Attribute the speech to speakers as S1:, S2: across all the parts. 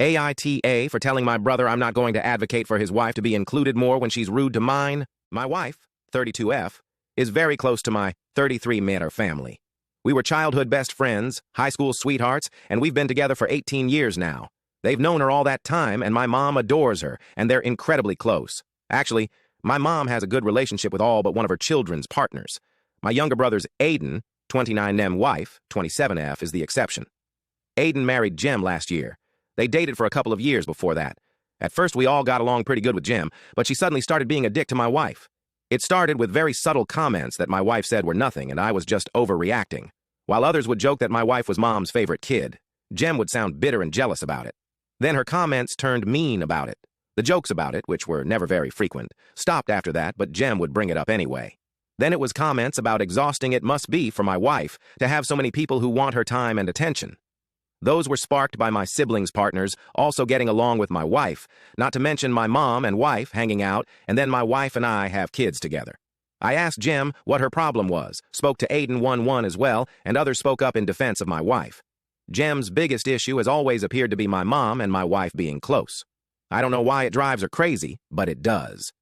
S1: AITA for telling my brother I'm not going to advocate for his wife to be included more when she's rude to mine. My wife, 32F, is very close to my 33-meter family. We were childhood best friends, high school sweethearts, and we've been together for 18 years now. They've known her all that time, and my mom adores her, and they're incredibly close. Actually, my mom has a good relationship with all but one of her children's partners. My younger brother's Aiden, 29M wife, 27F, is the exception. Aiden married Jem last year. They dated for a couple of years before that. At first, we all got along pretty good with Jem, but she suddenly started being a dick to my wife. It started with very subtle comments that my wife said were nothing, and I was just overreacting. While others would joke that my wife was mom's favorite kid, Jem would sound bitter and jealous about it. Then her comments turned mean about it. The jokes about it, which were never very frequent, stopped after that, but Jem would bring it up anyway. Then it was comments about exhausting it must be for my wife to have so many people who want her time and attention. Those were sparked by my siblings' partners also getting along with my wife, not to mention my mom and wife hanging out, and then my wife and I have kids together. I asked Jem what her problem was, spoke to Aiden 1-1 as well, and others spoke up in defense of my wife. Jem's biggest issue has always appeared to be my mom and my wife being close. I don't know why it drives her crazy, but it does.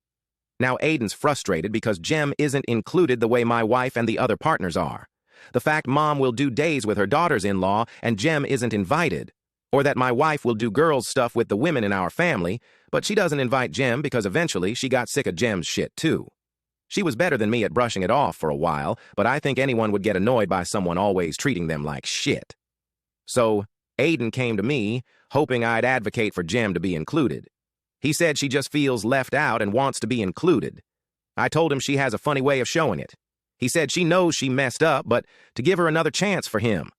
S1: Now Aiden's frustrated because Jem isn't included the way my wife and the other partners are. The fact mom will do days with her daughters-in-law and Jem isn't invited, or that my wife will do girls' stuff with the women in our family, but she doesn't invite Jem because eventually she got sick of Jem's shit too. She was better than me at brushing it off for a while, but I think anyone would get annoyed by someone always treating them like shit. So Aiden came to me, hoping I'd advocate for Jem to be included. He said she just feels left out and wants to be included. I told him she has a funny way of showing it. He said she knows she messed up, but to give her another chance for him.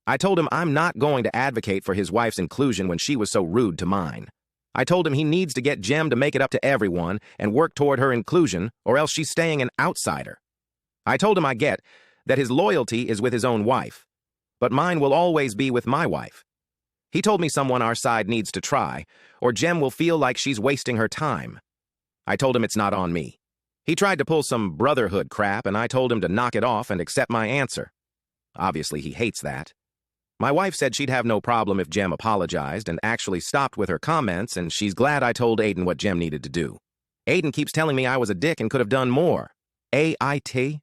S1: I told him I'm not going to advocate for his wife's inclusion when she was so rude to mine. I told him he needs to get Jem to make it up to everyone and work toward her inclusion, or else she's staying an outsider. I told him I get that his loyalty is with his own wife, but mine will always be with my wife. He told me someone our side needs to try, or Jem will feel like she's wasting her time. I told him it's not on me. He tried to pull some brotherhood crap, and I told him to knock it off and accept my answer. Obviously, he hates that. My wife said she'd have no problem if Jem apologized and actually stopped with her comments, and she's glad I told Aiden what Jem needed to do. Aiden keeps telling me I was a dick and could have done more. AITA?